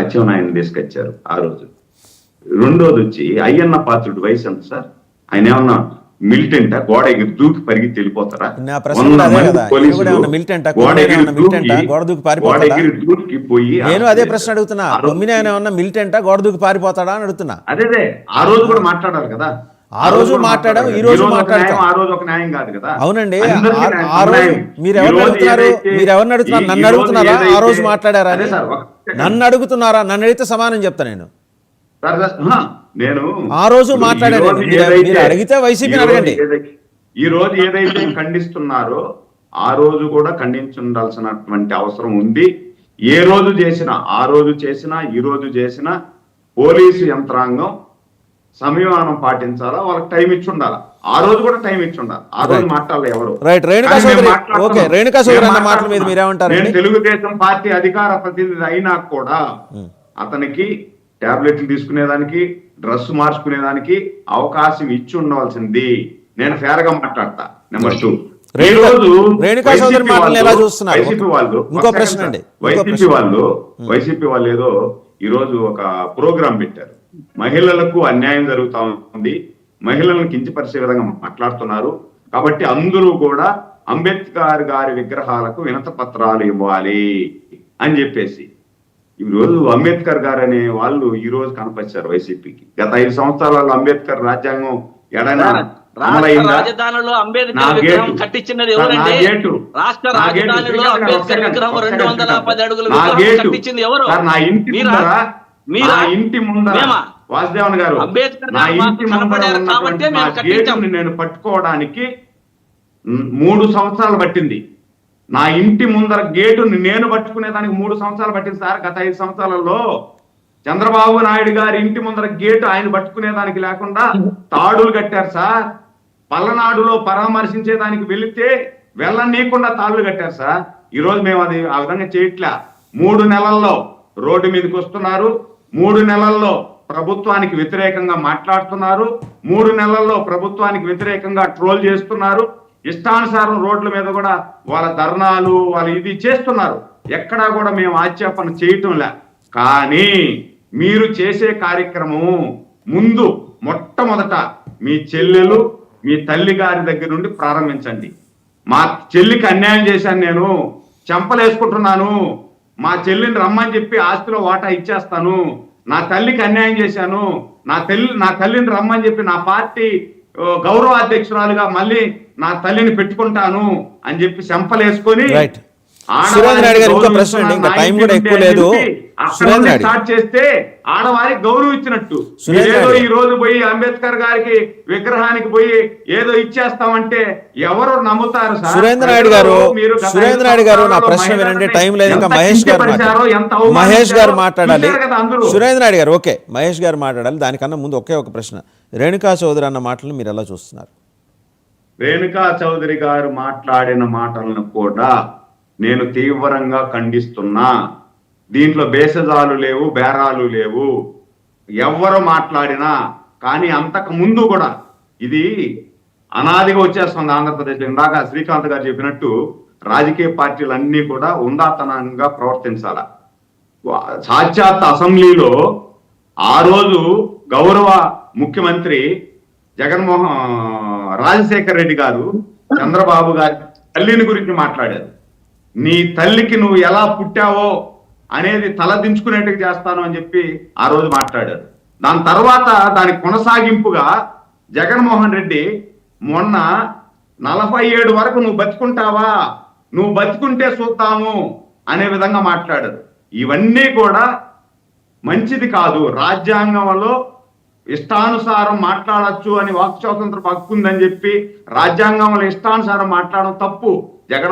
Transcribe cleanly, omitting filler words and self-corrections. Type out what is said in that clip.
అచ్చెన్నాయుడిని తీసుకొచ్చారు ఆ రోజు. రెండోది వచ్చి అయ్యన్న పాత్రుడి వయసు ఎంత సార్? ఆయన ఏమన్నా మిలిటెంటా? గోడ ఎగిరి దూకి పరిగెత్తి వెళ్ళిపోతారా? నా ప్రశ్న కూడా అదే కదా. ఈయన కూడా ఏమన్నా మిలిటెంటా? గోడ దూకి పారిపోతాడా? నేను అదే ప్రశ్న అడుగుతున్నా. కొమ్మినేని ఏమన్నా మిలిటెంటా? గోడ దూకి పారిపోతాడా అని అడుగుతున్నా. అదే ఆ రోజు కూడా మాట్లాడాలి కదా. ఆ రోజు మాట్లాడాం, ఈ రోజు మాట్లాడతాం. ఆ రోజు ఒక న్యాయం కాదు కదా. అవునండి. ఆ రోజు మీరు ఎవరిని అడుగుతున్నారు? నన్ను అడుగుతున్నారా ఆ రోజు మాట్లాడారా అని? నన్ను అడుగుతున్నారా? నన్ను అడిగితే సమానం చెప్తా నేను. ఆ రోజు మాట్లాడాను. మీరు అడిగితే వైసీపీని అడగండి. ఈ రోజు ఏదైతే ఖండిస్తున్నారో ఆ రోజు కూడా ఖండించాల్సినటువంటి అవసరం ఉంది. ఏ రోజు చేసినా, ఆ రోజు చేసినా, ఈ రోజు చేసినా పోలీసు యంత్రాంగం సంయమనం పాటించాలా, వాళ్ళకి టైం ఇచ్చి ఉండాలి. ఆ రోజు కూడా టైం ఇచ్చి ఉండాలి. ఆ రోజు మాట్లాడాలి ఎవరు. రేణుకా సోదరి అన్న మాటల మీద మీరేమంటారు? నేను తెలుగుదేశం పార్టీ అధికార ప్రతినిధి అయినా కూడా అతనికి టాబ్లెట్లు తీసుకునేదానికి, డ్రెస్ మార్చుకునేదానికి అవకాశం ఇచ్చి ఉండవలసింది. నేను ఫేర్ గా మాట్లాడతా. నెంబర్ 2, రేణుకా సోదరి మాటలు ఎలా చూస్తున్నారు? వైసీపీ వాళ్ళు ఏదో ఈ రోజు ఒక ప్రోగ్రాం పెట్టారు. మహిళలకు అన్యాయం జరుగుతా ఉంది, మహిళలను కించపరిచే విధంగా మాట్లాడుతున్నారు, కాబట్టి అందరూ కూడా అంబేద్కర్ గారి విగ్రహాలకు వినత పత్రాలు ఇవ్వాలి అని చెప్పేసి ఈ రోజు అంబేద్కర్ గారు అనే వాళ్ళు ఈ రోజు కనపరిచారు వైసీపీకి. గత 5 సంవత్సరాలలో అంబేద్కర్ రాజ్యాంగం ఎడనా రాజధానిలో అంబేద్కర్ విగ్రహం కట్టించినది ఎవరండి? రాష్ట్ర రాజధానిలో అంబేద్కర్ విగ్రహం 210 అడుగుల విగ్రహం కట్టించింది ఎవరు? నా ఇంటి ముందర వాసుదేవన్ గారు, నా ఇంటి ముందర నేను పట్టుకోవడానికి 3 సంవత్సరాలు పట్టింది. నా ఇంటి ముందర గేటుని నేను పట్టుకునేదానికి 3 సంవత్సరాలు పట్టింది సార్. గత 5 సంవత్సరాలలో చంద్రబాబు నాయుడు గారి ఇంటి ముందర గేటు ఆయన పట్టుకునేదానికి లేకుండా తాడులు కట్టారు సార్. పల్లనాడులో పరామర్శించేదానికి వెళితే వెళ్ళనీయకుండా తాళ్లు కట్టారు సార్. ఈ రోజు మేము అది ఆ విధంగా చేయట్లే. 3 నెలల్లో రోడ్డు మీదకి వస్తున్నారు, 3 నెలల్లో ప్రభుత్వానికి వ్యతిరేకంగా మాట్లాడుతున్నారు, 3 నెలల్లో ప్రభుత్వానికి వ్యతిరేకంగా ట్రోల్ చేస్తున్నారు, ఇష్టానుసారం రోడ్ల మీద కూడా వాళ్ళ ధర్నాలు వాళ్ళు ఇది చేస్తున్నారు. ఎక్కడా కూడా మేము ఆక్షేపణ చేయటంలే. కానీ మీరు చేసే కార్యక్రమం ముందు మొట్టమొదట మీ చెల్లెలు, మీ తల్లి గారి దగ్గర నుండి ప్రారంభించండి. మా చెల్లికి అన్యాయం చేశాను, నేను చెంపలేసుకుంటున్నాను, మా చెల్లిని రమ్మని చెప్పి ఆస్తిలో వాటా ఇచ్చేస్తాను, నా తల్లికి అన్యాయం చేశాను, నా తల్లిని రమ్మని చెప్పి నా పార్టీ గౌరవ అధ్యక్షురాలుగా మళ్ళీ నా తల్లిని పెట్టుకుంటాను అని చెప్పి చెంపలేసుకొని స్టార్ట్ చేస్తే ఆడవారికి గౌరవం ఇచ్చినట్టు. ఏదో ఈ రోజు పోయి అంబేద్కర్ గారికి విగ్రహానికి పోయి ఏదో ఇచ్చేస్తామంటే ఎవరు నమ్ముతారు? సురేంద్ర నాయుడు గారు నా ప్రశ్న వినండి, టైం లేదు ఇంకా. మహేష్ గారు మాట్లాడాలి. సురేంద్ర నాయుడు గారు ఓకే, మహేష్ గారు మాట్లాడాలి. దానికన్నా ముందు ఒకే ఒక ప్రశ్న, రేణుకా చౌదరి అన్న మాటలను మీరు ఎలా చూస్తున్నారు? రేణుకా చౌదరి గారు మాట్లాడిన మాటలను కూడా నేను తీవ్రంగా ఖండిస్తున్నా. దీంట్లో బేసజాలు లేవు, బేరాలు లేవు, ఎవరు మాట్లాడినా. కానీ అంతకు ముందు కూడా ఇది అనాదిగా వచ్చేస్తుంది ఆంధ్రప్రదేశ్. ఇందాక శ్రీకాంత్ గారు చెప్పినట్టు రాజకీయ పార్టీలన్నీ కూడా ఉందాతనంగా ప్రవర్తించాల. సాక్షాత్ అసెంబ్లీలో ఆ రోజు గౌరవ ముఖ్యమంత్రి రాజశేఖర్ రెడ్డి గారు చంద్రబాబు గారి తల్లిని గురించి మాట్లాడారు. నీ తల్లికి నువ్వు ఎలా పుట్టావో అనేది తలదించుకునేట్టుగా చేస్తాను అని చెప్పి ఆ రోజు మాట్లాడారు. దాని తర్వాత దానికి కొనసాగింపుగా జగన్మోహన్ రెడ్డి మొన్న 47 వరకు నువ్వు బతుకుంటావా, నువ్వు బతుకుంటే చూద్దాము అనే విధంగా మాట్లాడారు. ఇవన్నీ కూడా మంచిది కాదు. రాజ్యాంగంలో ఇష్టానుసారం మాట్లాడచ్చు అని వాక్ స్వాతంత్రం హక్కు ఉందని చెప్పి రాజ్యాంగంలో ఇష్టానుసారం మాట్లాడడం తప్పు. జగన్